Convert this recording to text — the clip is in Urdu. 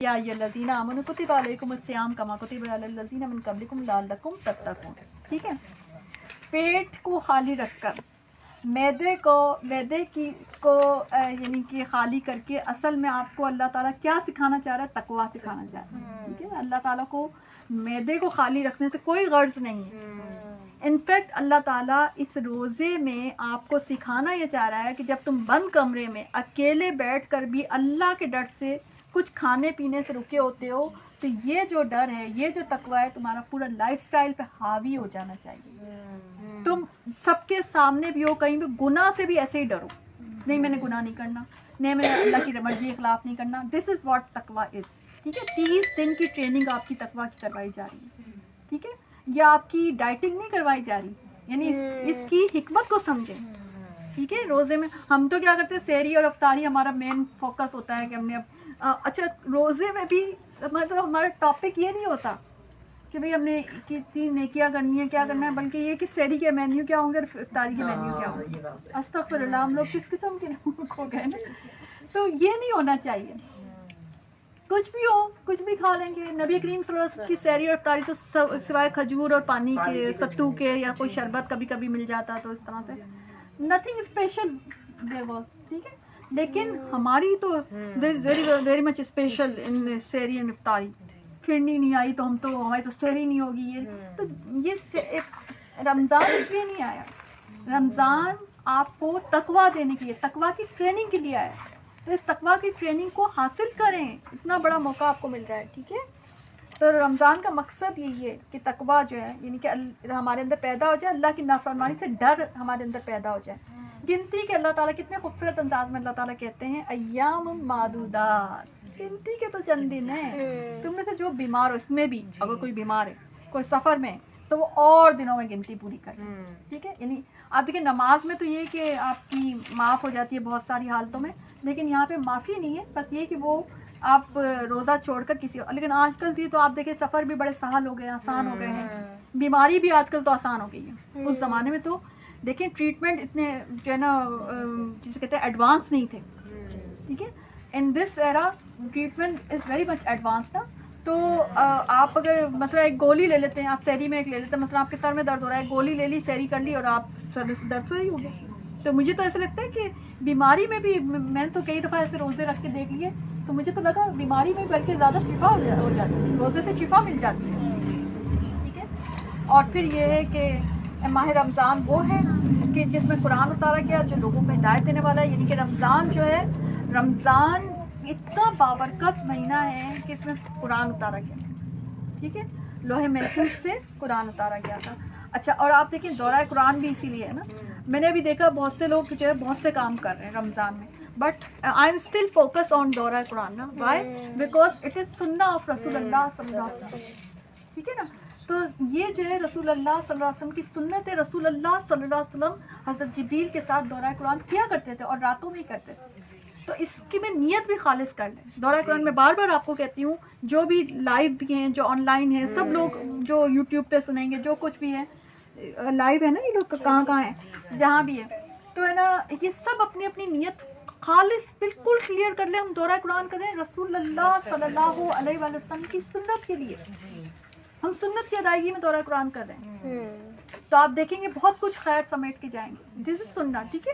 یا الذین آمنوا کتب علیکم الصیام کما کتب علی الذین من قبلکم لعلکم تتقون. ٹھیک ہے، پیٹ کو خالی رکھ کر، معدے کو یعنی کہ خالی کر کے اصل میں آپ کو اللہ تعالیٰ کیا سکھانا چاہ رہا ہے؟ تقویٰ سکھانا چاہ رہا ہے. ٹھیک ہے، اللہ تعالیٰ کو معدے کو خالی رکھنے سے کوئی غرض نہیں ہے. انفیکٹ اللہ تعالیٰ اس روزے میں آپ کو سکھانا یہ چاہ رہا ہے کہ جب تم بند کمرے میں اکیلے بیٹھ کر بھی اللہ کے ڈر سے کچھ کھانے پینے سے رکے ہوتے ہو، تو یہ جو ڈر ہے، یہ جو تقویٰ ہے، تمہارا پورا لائف سٹائل پہ حاوی ہو جانا چاہیے. تم سب کے سامنے بھی ہو، کہیں بھی گناہ سے بھی ایسے ہی ڈرو، نہیں میں نے گناہ نہیں کرنا، نہیں میں نے اللہ کی مرضی کے خلاف نہیں کرنا. دس از واٹ تقویٰ از. ٹھیک ہے، 30 دن کی ٹریننگ آپ کی تقویٰ کی کروائی جا رہی ہے. ٹھیک ہے، یہ آپ کی ڈائٹنگ نہیں کروائی جا رہی، یعنی اس کی حکمت کو سمجھیں. ٹھیک ہے، روزے میں ہم تو کیا کرتے ہیں، سحری اور افطاری ہمارا مین فوکس ہوتا ہے کہ ہم نے اچھا روزے میں بھی مطلب ہمارا ٹاپک یہ نہیں ہوتا کہ بھئی ہم نے کتنی نیکیاں کرنی ہے، کیا کرنا ہے، بلکہ یہ کہ سحری کے مینیو کیا ہوں گے اور افطاری کے مینیو کیا ہوں گے. استغفر اللہ، ہم لوگ کس قسم کے لوگ ہو گئے نا. تو یہ نہیں ہونا چاہیے. کچھ بھی ہو، کچھ بھی کھا لیں گے. نبی کریم صلی اللہ علیہ وسلم کی سحری اور افطاری تو سوائے کھجور اور پانی کے، ستو کے، یا کوئی شربت کبھی کبھی مل جاتا، تو اس طرح سے نتھنگ اسپیشل دیر واز. ٹھیک ہے، لیکن ہماری تو there is very much special in sehri and iftari. پھرنی نہیں آئی تو ہماری تو سحری نہیں ہوگی. یہ تو یہ رمضان اس لیے نہیں آیا. رمضان آپ کو تقویٰ دینے کے لیے، تقویٰ کی ٹریننگ کے لیے آیا. تو اس تقویٰ کی ٹریننگ کو حاصل کریں، اتنا بڑا موقع آپ کو مل رہا ہے. ٹھیک ہے، تو رمضان کا مقصد یہی ہے کہ تقویٰ جو ہے، یعنی کہ ہمارے اندر پیدا ہو جائے، اللہ کی نافرمانی سے ڈر ہمارے اندر پیدا ہو جائے. گنتی کے اللہ تعالیٰ کتنے خوبصورت انداز میں اللہ تعالیٰ کہتے ہیں ایام معدودات، گنتی کے تو چند دن ہیں. تم میں سے جو بیمار ہو، اس میں بھی اگر کوئی بیمار ہے، کوئی سفر میں، تو وہ اور دنوں میں گنتی پوری کرے. ٹھیک ہے، یعنی آپ دیکھیں نماز میں تو یہ کہ آپ کی معاف ہو جاتی ہے بہت ساری حالتوں میں، لیکن یہاں پہ معافی نہیں ہے، بس یہ کہ وہ آپ روزہ چھوڑ کر کسی. لیکن آج کل تو آپ دیکھیں سفر بھی بڑے سہل ہو گئے ہیں، آسان ہو گئے ہیں. بیماری بھی آج کل تو آسان ہو گئی ہے. اس زمانے میں تو دیکھیں ٹریٹمنٹ اتنے جو ہے نا جسے کہتے ہیں ایڈوانس نہیں تھے. ٹھیک ہے، in this era treatment is very much advance نا. تو آپ اگر مثلا ایک گولی لے لیتے ہیں، آپ سحری میں ایک لے لیتے ہیں، مثلا آپ کے سر میں درد ہو رہا ہے، گولی لے لی، سحری کر لی، اور آپ سر میں سے درد صحیح ہو گیا. تو مجھے تو ایسا لگتا ہے کہ بیماری میں بھی، میں نے تو کئی دفعہ ایسے روزے رکھ کے دیکھ لیے، تو مجھے تو لگا بیماری میں بلکہ زیادہ شفا ہو جاتی ہے، روزے سے شفا مل جاتی ہے. ٹھیک ہے، اور پھر یہ ہے کہ ماہ رمضان وہ ہے کہ جس میں قرآن اتارا گیا، جو لوگوں کو ہدایت دینے والا ہے. یعنی کہ رمضان جو ہے، رمضان اتنا بابرکت مہینہ ہے کہ اس میں قرآن اتارا گیا. ٹھیک ہے، لوح محفوظ سے قرآن اتارا گیا تھا. اچھا، اور آپ دیکھیں دورہ قرآن بھی اسی لیے ہے نا. میں نے ابھی دیکھا بہت سے لوگ جو ہے بہت سے کام کر رہے ہیں رمضان میں، but I am still focus on دورہ قرآن نا. وائی؟ بیکاز اٹ از سنہ آف رسول اللہ صلی اللہ علیہ وسلم. ٹھیک ہے نا، تو یہ جو ہے رسول اللہ صلی اللہ علیہ وسلم کی سنت ہے. رسول اللہ صلی اللہ علیہ وسلم حضرت جبریل کے ساتھ دورہ قرآن کیا کرتے تھے، اور راتوں میں ہی کرتے تھے. تو اس کی میں نیت بھی خالص کر لیں. دورہ قرآن میں بار بار آپ کو کہتی ہوں، جو بھی لائیو بھی ہیں، جو آن لائن ہیں، سب لوگ جو یوٹیوب پہ سنیں گے، جو کچھ بھی ہے لائیو ہے نا، یہ لوگ کہاں ہیں، جہاں بھی ہے، تو ہے نا یہ سب اپنی اپنی نیت خالص بالکل کلیئر کر لیں. ہم دورہ قرآن کر رہے ہیں رسول اللہ صلی اللہ علیہ وآلہ وسلم کی سنت کے لیے. ہم سنت کی ادائیگی میں دورہ قرآن کر رہے ہیں. تو آپ دیکھیں گے بہت کچھ خیر سمیٹ کے جائیں گے. دس از سنت. ٹھیک ہے،